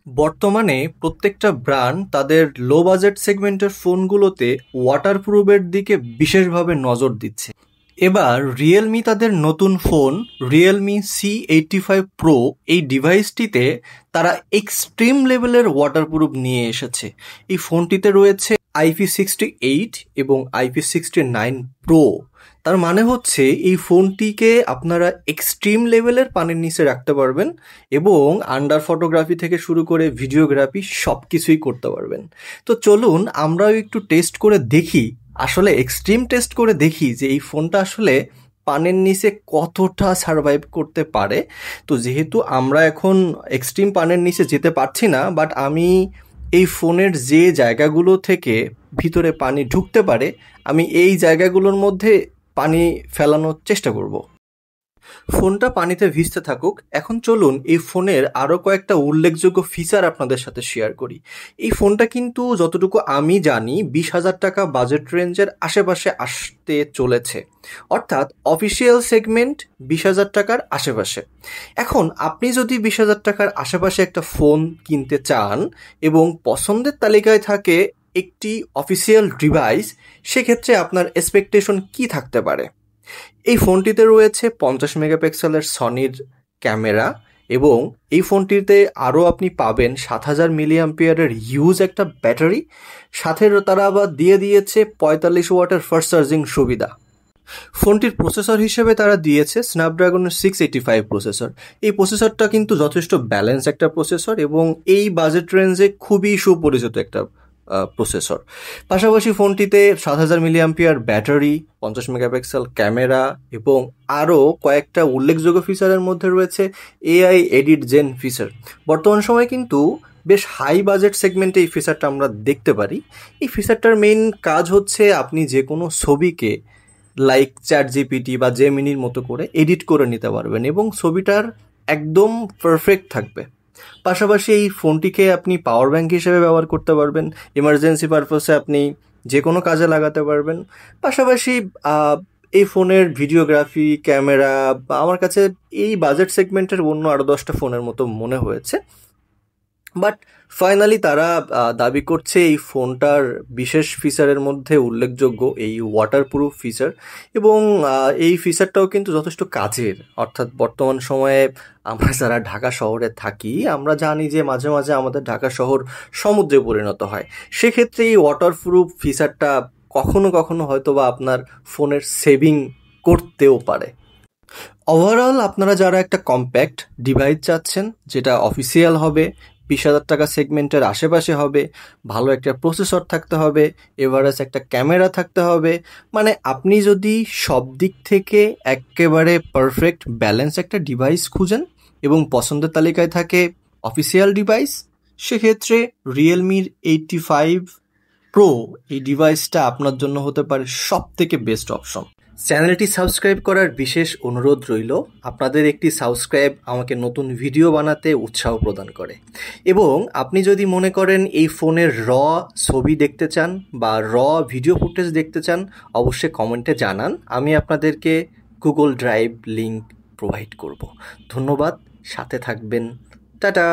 বর্তমানে প্রত্যেকটা ব্র্যান্ড তাদের লো বাজেট সেগমেন্টের ফোনগুলোতে ওয়াটারপ্রুফের দিকে বিশেষভাবে নজর দিচ্ছে। এবার রিয়েলমি তাদের নতুন ফোন রিয়েলমি C85 Pro এই ডিভাইসটিতে তারা এক্সট্রিম লেভেলের ওয়াটারপ্রুফ নিয়ে এসেছে। এই ফোনটিতে রয়েছে IP68 এবং IP69 Pro। তার মানে হচ্ছে এই ফোনটিকে আপনারা এক্সট্রিম লেভেলের পানির নিচে রাখতে পারবেন এবং আন্ডার ফটোগ্রাফি থেকে শুরু করে ভিডিওগ্রাফি সব কিছুই করতে পারবেন। তো চলুন আমরাও একটু টেস্ট করে দেখি, আসলে এক্সট্রিম টেস্ট করে দেখি যে এই ফোনটা আসলে পানির নিচে কতটা সার্ভাইভ করতে পারে। তো যেহেতু আমরা এখন এক্সট্রিম পানির নিচে যেতে পারছি না, বাট আমি এই ফোনের যে জায়গাগুলো থেকে ভিতরে পানি ঢুকতে পারে আমি এই জায়গাগুলোর মধ্যে পানি ফেলানোর চেষ্টা করব। ফোনটা পানিতে ভিজতে থাকুক। এখন চলুন এই ফোনের আরও কয়েকটা উল্লেখযোগ্য ফিচার আপনাদের সাথে শেয়ার করি। এই ফোনটা কিন্তু যতটুকু আমি জানি 20,000 টাকা বাজেট রেঞ্জের আশেপাশে আসতে চলেছে, অর্থাৎ অফিসিয়াল সেগমেন্ট 20,000 টাকার আশেপাশে। এখন আপনি যদি 20,000 টাকার আশেপাশে একটা ফোন কিনতে চান এবং পছন্দের তালিকায় থাকে একটি অফিসিয়াল ডিভাইস, সেক্ষেত্রে আপনার এক্সপেকটেশন কি থাকতে পারে? এই ফোনটিতে রয়েছে 50 মেগাপিক্সেলের সনির ক্যামেরা এবং এই ফোনটিতে আরও আপনি পাবেন 7,000 মিলিঅ্যাম্পিয়ারের হিউজ একটা ব্যাটারি, সাথে তারা আবার দিয়ে দিয়েছে 45 ওয়াটের ফাস্ট চার্জিং সুবিধা। ফোনটির প্রসেসর হিসেবে তারা দিয়েছে স্ন্যাপড্রাগনের 685 প্রসেসর। এই প্রসেসরটা কিন্তু যথেষ্ট ব্যালেন্স একটা প্রসেসর এবং এই বাজেট রেঞ্জে খুবই সুপরিচিত একটা প্রসেসর। পাশাপাশি ফোনটিতে 7,000 মিলিঅ্যাম্পিয়ার ব্যাটারি, 50 মেগাপিক্সেল ক্যামেরা এবং আরও কয়েকটা উল্লেখযোগ্য ফিচারের মধ্যে রয়েছে AI এডিট জেন ফিচার। বর্তমান সময়ে কিন্তু বেশ হাই বাজেট সেগমেন্টে এই ফিচারটা আমরা দেখতে পারি। এই ফিচারটার মেইন কাজ হচ্ছে আপনি যে কোনো ছবিকে লাইক ChatGPT বা জেমিনির মতো করে এডিট করে নিতে পারবেন এবং ছবিটার একদম পারফেক্ট থাকবে। পাশাপাশি এই ফোনটিকে আপনি পাওয়ার ব্যাংক হিসেবে ব্যবহার করতে পারবেন, ইমার্জেন্সি পারপাসে আপনি যে কোনো কাজে লাগাতে পারবেন। পাশাপাশি এই ফোনের ভিডিওগ্রাফি ক্যামেরা আমার কাছে এই বাজেট সেগমেন্টের অন্য আরও 10টা ফোনের মতো মনে হয়েছে। বাট ফাইনালি তারা দাবি করছে এই ফোনটার বিশেষ ফিচারের মধ্যে উল্লেখযোগ্য এই ওয়াটারপ্রুফ ফিচার এবং এই ফিচারটাও কিন্তু যথেষ্ট কাজের। অর্থাৎ বর্তমান সময়ে আমরা যারা ঢাকা শহরে থাকি আমরা জানি যে মাঝে মাঝে আমাদের ঢাকা শহর সমুদ্রে পরিণত হয়, সেক্ষেত্রে এই ওয়াটারপ্রুফ ফিচারটা কখনো কখনো হয়তো বা আপনার ফোনের সেভিং করতেও পারে। ওভারঅল আপনারা যারা একটা কম্প্যাক্ট ডিভাইস চাচ্ছেন যেটা অফিসিয়াল হবে, 20,000 টাকা সেগমেন্টের আশেপাশে হবে, ভালো একটা প্রসেসর থাকতে হবে, এভারেজ একটা ক্যামেরা থাকতে হবে, মানে আপনি যদি সব দিক থেকে একেবারে পারফেক্ট ব্যালেন্স একটা ডিভাইস খুঁজেন এবং পছন্দের তালিকায় থাকে অফিসিয়াল ডিভাইস, সেক্ষেত্রে রিয়েলমির 85 Pro এই ডিভাইসটা আপনার জন্য হতে পারে সব থেকে বেস্ট অপশন। চ্যানেলটি সাবস্ক্রাইব করার বিশেষ অনুরোধ রইল। আপনাদের একটি সাবস্ক্রাইব আমাকে নতুন ভিডিও বানাতে উৎসাহ প্রদান করে এবং আপনি যদি মনে করেন এই ফোনের ছবি দেখতে চান বা ভিডিও ফুটেজ দেখতে চান অবশ্যই কমেন্টে জানান, আমি আপনাদেরকে গুগল ড্রাইভ লিংক প্রোভাইড করব। ধন্যবাদ, সাথে থাকবেন। টাটা।